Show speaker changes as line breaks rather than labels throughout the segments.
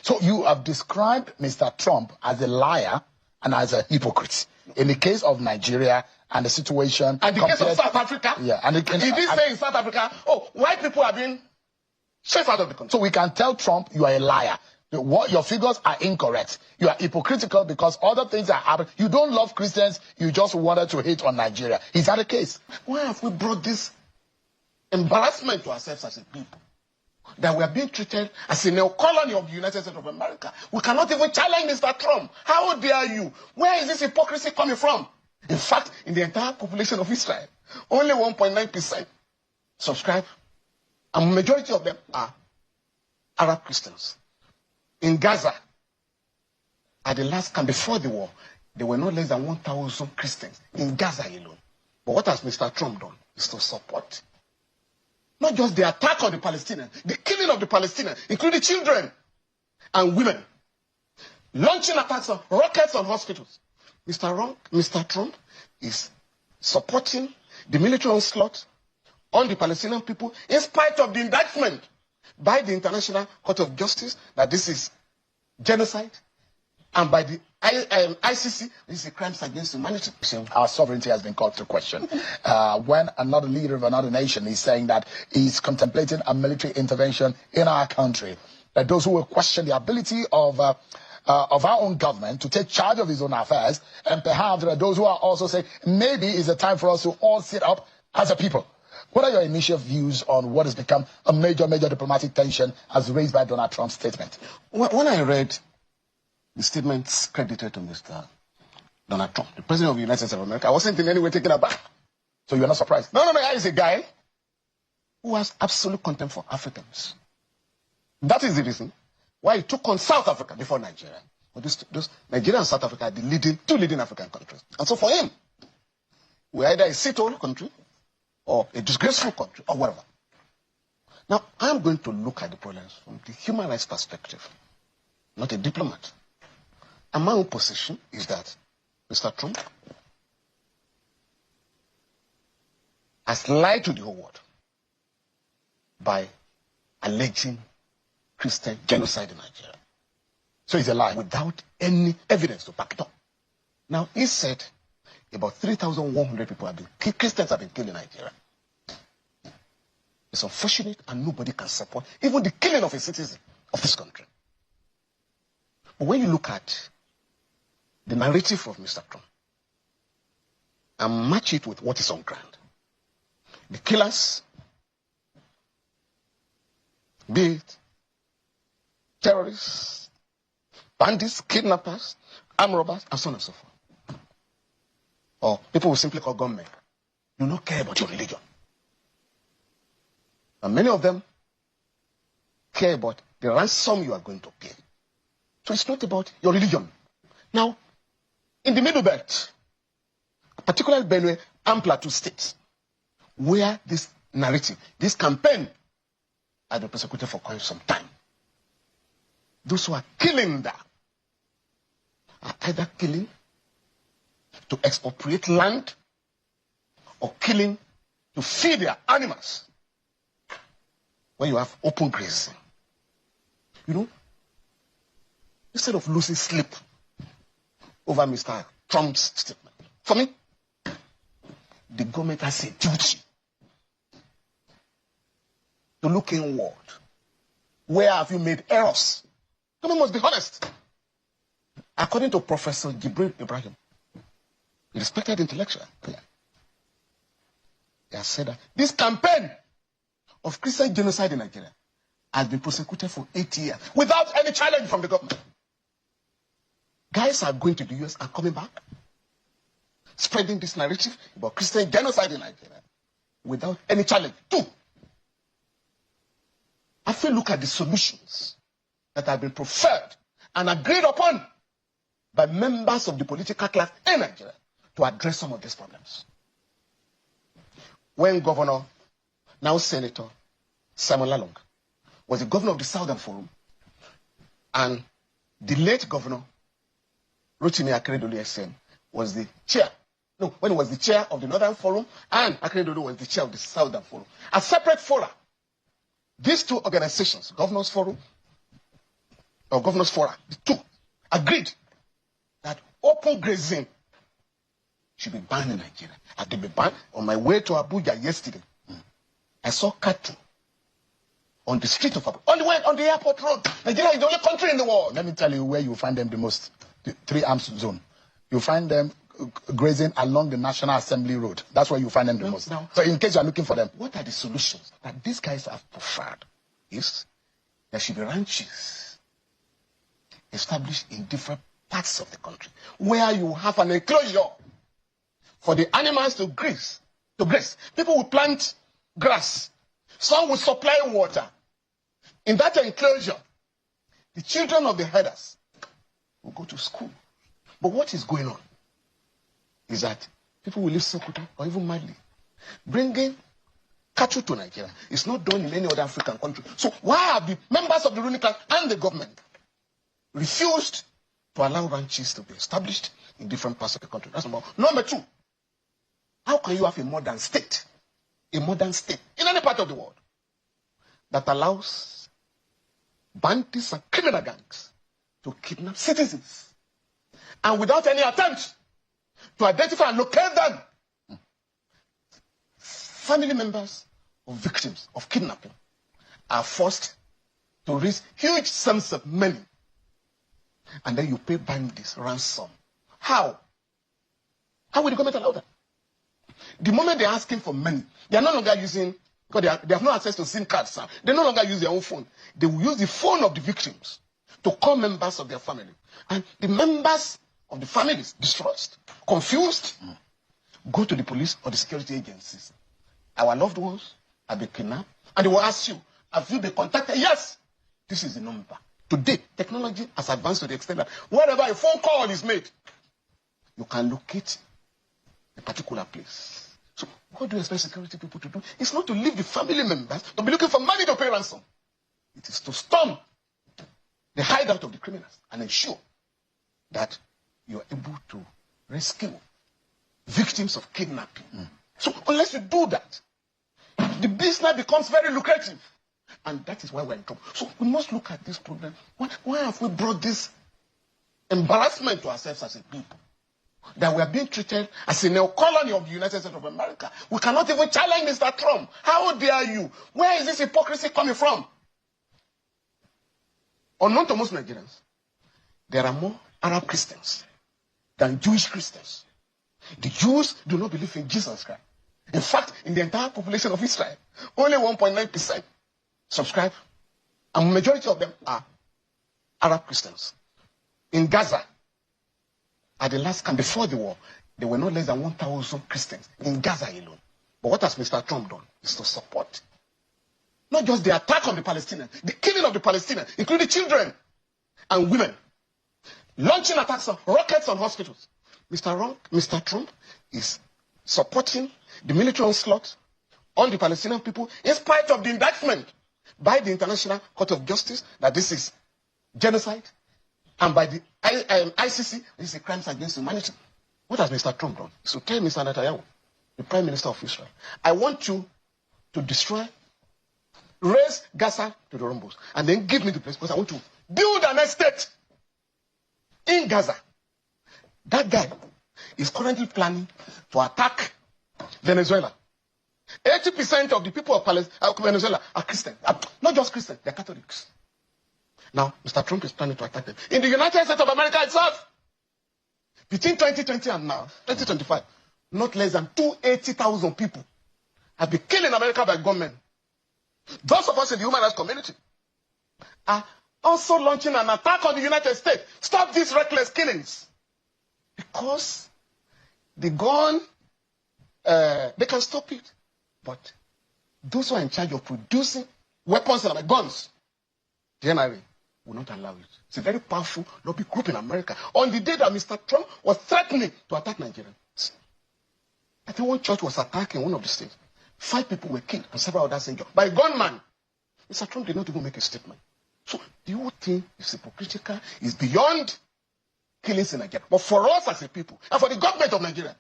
So you have described Mr. Trump as a liar and as a hypocrite in the case of Nigeria and the situation.
And the case of South Africa.
Yeah, and he
did say in South Africa, oh, white people are being chased out of the country.
So we can tell Trump you are a liar. Your figures are incorrect. You are hypocritical because other things are happening. You don't love Christians. You just wanted to hate on Nigeria. Is that the case?
Why have we brought this embarrassment to ourselves as a people? That we are being treated as a neo-colony of the United States of America. We cannot even challenge Mr. Trump. How dare you? Where is this hypocrisy coming from? In fact, in the entire population of Israel, only 1.9% subscribe, and the majority of them are Arab Christians. In Gaza, at the last camp before the war, there were not less than 1,000 Christians in Gaza alone. But what has Mr. Trump done is to support not just the attack on the Palestinians, the killing of the Palestinians, including children and women, launching attacks on rockets on hospitals. Mr. Trump is supporting the military onslaught on the Palestinian people in spite of the indictment by the International Court of Justice that this is genocide, and by the ICC, this is crimes against humanity.
Our sovereignty has been called to question. When another leader of another nation is saying that he's contemplating a military intervention in our country, that those who will question the ability of our own government to take charge of his own affairs, and perhaps there are those who are also saying maybe it's a time for us to all sit up as a people. What are your initial views on what has become a major diplomatic tension as raised by Donald Trump's statement?
When I read the statements credited to Mr. Donald Trump, the President of the United States of America, I wasn't in any way taken aback.
So you're not surprised?
No, he's a guy who has absolute contempt for Africans. That is the reason why he took on South Africa before Nigeria. But those Nigeria and South Africa are the two leading African countries. And so for him, we're either a shithole country or a disgraceful country, or whatever. Now, I'm going to look at the problems from the human rights perspective, not a diplomat. And my own position is that Mr. Trump has lied to the whole world by alleging Christian genocide in Nigeria.
So it's a lie.
Without any evidence to back it up. Now, he said about 3,100 people have been killed, Christians have been killed in Nigeria. It's unfortunate and nobody can support even the killing of a citizen of this country. But when you look at the narrative of Mr. Trump and match it with what is on ground, the killers, be it terrorists, bandits, kidnappers, armed robbers, and so on and so forth, or people will simply call gunmen, do not care about your religion. And many of them care about the ransom you are going to pay. So it's not about your religion. Now, in the Middle Belt, particularly Benue and Plateau states, where this narrative, this campaign has been persecuted for quite some time, those who are killing there are either killing to expropriate land or killing to feed their animals. When you have open grazing, you know, instead of losing sleep over Mr. Trump's statement, for me, the government has a duty to look inward. Where have you made errors? The government must be honest. According to Professor Jibril Ibrahim, a respected intellectual, he has said that this campaign of Christian genocide in Nigeria has been prosecuted for 8 years without any challenge from the government. Guys are going to the US and coming back, spreading this narrative about Christian genocide in Nigeria without any challenge. Two, if we look at the solutions that have been preferred and agreed upon by members of the political class in Nigeria to address some of these problems. When Governor, now Senator Simon Lalong, was the governor of the Southern Forum, and the late Governor Rotimi Akeredolu SM was the chair. No, when he was the chair of the Northern Forum, and Akeredolu was the chair of the Southern Forum. A separate fora. These two organizations, Governors Forum, or governors forum, the two, agreed that open grazing should be banned in Nigeria. Have they been banned? On my way to Abuja yesterday, I saw cattle on the street of Abuja, on the airport road. Nigeria is the only country in the world.
Let me tell you where you find them the most. The 3 arms zone. You find them grazing along the National Assembly Road. That's where you find them the most.
Now,
so in case you are looking for them.
What are the solutions that these guys have preferred? Is there should be ranches established in different parts of the country where you have an enclosure for the animals to graze. People will plant grass. Some will supply water. In that enclosure, the children of the herders will go to school. But what is going on is that people will leave Sokoto or even Mali. Bringing cattle to Nigeria is not done in any other African country. So why have the members of the ruling class and the government refused to allow ranches to be established in different parts of the country? That's number one. Number two, how can you have a modern state in any part of the world that allows bandits and criminal gangs to kidnap citizens and without any attempt to identify and locate them? Family members of victims of kidnapping are forced to raise huge sums of money, and then you pay bandits ransom. How? How will the government allow that? The moment they're asking for money, they are no longer using, because they have no access to SIM cards. They no longer use their own phone. They will use the phone of the victims to call members of their family. And the members of the families distressed, confused, go to the police or the security agencies. Our loved ones have been kidnapped, and they will ask you, have you been contacted? Yes, this is the number. Today, technology has advanced to the extent that wherever a phone call is made, you can locate a particular place. So what do you expect security people to do? It's not to leave the family members to be looking for money to pay ransom. It is to storm the hideout of the criminals and ensure that you are able to rescue victims of kidnapping. So unless you do that, the business becomes very lucrative. And that is why we're in trouble. So we must look at this problem. Why have we brought this embarrassment to ourselves as a people? That we are being treated as a neo-colony of the United States of America. We cannot even challenge Mr. Trump. How dare you? Where is this hypocrisy coming from? Unknown to most Nigerians, there are more Arab Christians than Jewish Christians. The Jews do not believe in Jesus Christ. In fact, in the entire population of Israel, only 1.9% subscribe, and the majority of them are Arab Christians. In Gaza, at the last camp before the war, there were no less than 1,000 Christians in Gaza alone. But what has Mr. Trump done is to support not just the attack on the Palestinians, the killing of the Palestinians, including children and women, launching attacks on rockets on hospitals. Mr. Trump is supporting the military onslaught on the Palestinian people in spite of the indictment by the International Court of Justice that this is genocide, and by the ICC, this is crimes against humanity. What has Mr. Trump done? So tell Mr. Netanyahu, the Prime Minister of Israel, I want you to destroy, raise Gaza to the rumbles, and then give me the place because I want to build an estate in Gaza. That guy is currently planning to attack Venezuela. 80% of the people of Venezuela are Christian. Not just Christian, they're Catholics. Now, Mr. Trump is planning to attack them. In the United States of America itself, between 2020 and now, 2025, not less than 280,000 people have been killed in America by gunmen. Those of us in the human rights community are also launching an attack on the United States. Stop these reckless killings. Because the gun, they can stop it. But those who are in charge of producing weapons and guns, the NRA, will not allow it. It's a very powerful lobby group in America. On the day that Mr. Trump was threatening to attack Nigerians, I think one church was attacked in one of the states. 5 people were killed and several others injured by a gunman. Mr. Trump did not even make a statement. So the whole thing is hypocritical, is beyond killings in Nigeria. But for us as a people, and for the government of Nigeria,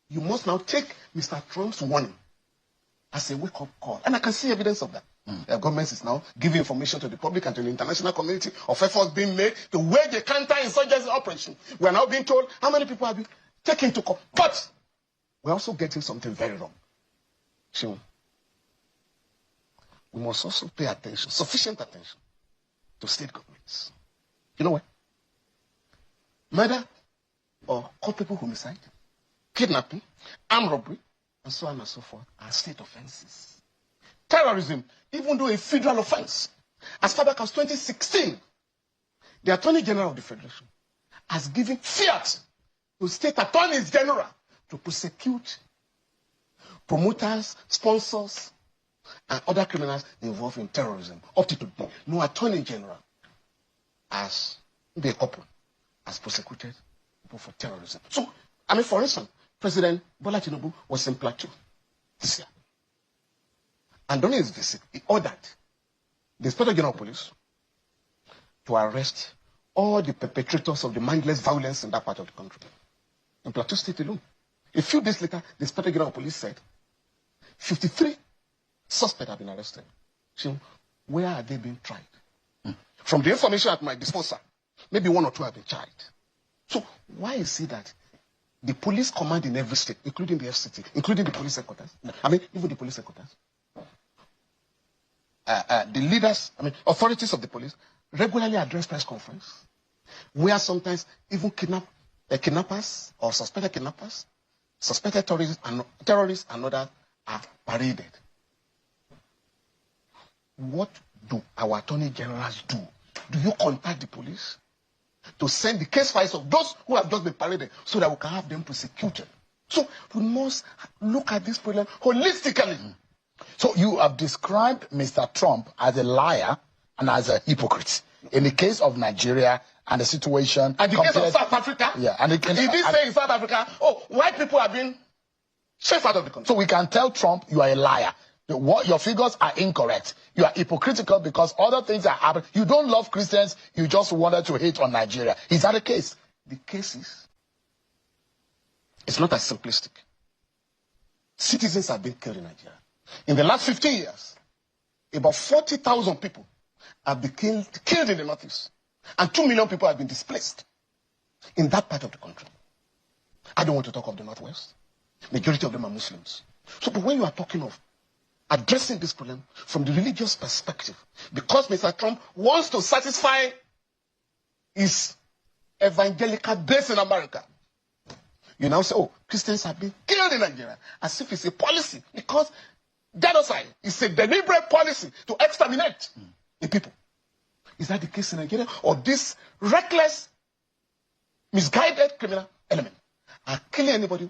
you must now take Mr. Trump's warning as a wake-up call. And I can see evidence of that. The government is now giving information to the public and to the international community of efforts being made to wage a counter-insurgency operation. We are now being told how many people have been taken to court. But we're also getting something very wrong. So, we must also pay attention, sufficient attention, to state governments. You know what? Murder or culpable homicide, kidnapping, armed robbery, and so on and so forth are state offenses. Terrorism, even though a federal offense, as far back as 2016, the Attorney General of the Federation has given fiat to state attorneys general to prosecute promoters, sponsors, and other criminals involved in terrorism. Up to today, no Attorney General has, maybe a couple, has prosecuted people for terrorism. So, for instance, President Bola Tinubu was in Plateau this year. And during his visit, he ordered the Inspector General of Police to arrest all the perpetrators of the mindless violence in that part of the country. In Plateau State alone. A few days later, the Inspector General of Police said 53 suspects have been arrested. So, where are they being tried? From the information at my disposal, maybe 1 or 2 have been tried. So, why is it that the police command in every state, including the FCT, including the police headquarters, even the police headquarters, the leaders, authorities of the police, regularly address press conference, where sometimes even kidnappers or suspected kidnappers, suspected terrorists and others are paraded. What do our attorney generals do? Do you contact the police to send the case files of those who have just been paraded so that we can have them prosecuted? So we must look at this problem holistically.
So you have described Mr. Trump as a liar and as a hypocrite in the case of Nigeria and the situation.
And the case of South Africa?
Yeah. And
he did say in South Africa, white people have been chased out of the country.
So we can tell Trump you are a liar. Your figures are incorrect. You are hypocritical because other things are happening. You don't love Christians. You just wanted to hate on Nigeria. Is that the case?
The case is, it's not as simplistic. Citizens have been killed in Nigeria. In the last 15 years, about 40,000 people have been killed in the Northeast. And 2 million people have been displaced in that part of the country. I don't want to talk of the Northwest. Majority of them are Muslims. So, but when you are talking of addressing this problem from the religious perspective, because Mr. Trump wants to satisfy his evangelical base in America, you now say, Christians have been killed in Nigeria, as if it's a policy, because genocide is a deliberate policy to exterminate the people. Is that the case in Nigeria? Or this reckless, misguided criminal element are killing anybody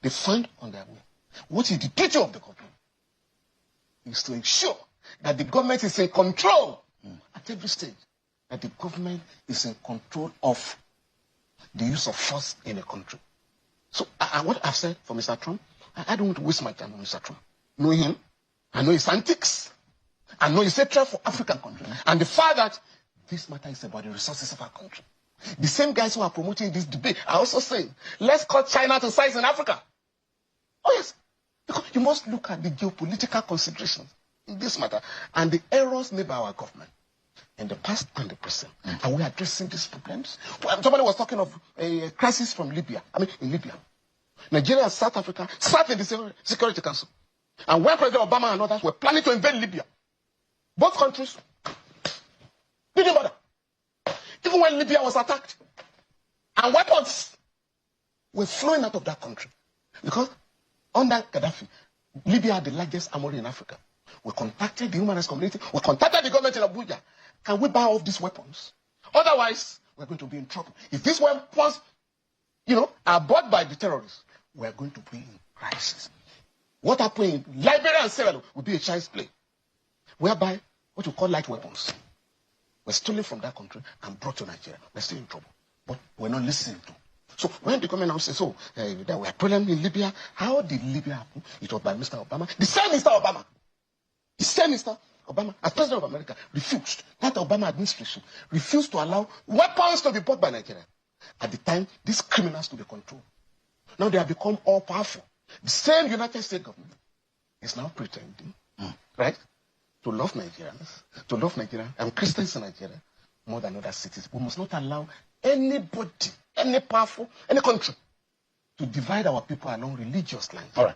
they find on their way? What is the duty of the government? Is to ensure that the government is in control at every stage. That the government is in control of the use of force in a country. So what I've said for Mr. Trump, I don't want to waste my time on Mr. Trump. Know him, I know his antics, I know his hatred for African countries, and the fact that this matter is about the resources of our country. The same guys who are promoting this debate are also saying, let's cut China to size in Africa. Oh yes, because you must look at the geopolitical considerations in this matter and the errors made by our government in the past and the present. Are we addressing these problems? Well, somebody was talking of a crisis from Libya. In Libya. Nigeria and South Africa sat in the Security Council. And when President Obama and others were planning to invade Libya, both countries didn't bother. Even when Libya was attacked, and weapons were flowing out of that country. Because under Gaddafi, Libya had the largest armory in Africa. We contacted the human rights community. We contacted the government in Abuja. Can we buy off these weapons? Otherwise, we're going to be in trouble. If these weapons, are bought by the terrorists, we're going to be in crisis. What happened in Liberia and Sierra Leone will be a child's play. Whereby, what we call light weapons were stolen from that country and brought to Nigeria. We're still in trouble. But we're not listening to. So when the government now says, there were problems in Libya, how did Libya happen? It was by Mr. Obama. The same Mr. Obama, as President of America, refused. That Obama administration refused to allow weapons to be bought by Nigeria. At the time, these criminals to be controlled. Now they have become all powerful. The same United States government is now pretending, right, to love Nigerians, to love Nigeria and Christians in Nigeria more than other cities. We must not allow anybody, any powerful, any country to divide our people along religious lines.
All right.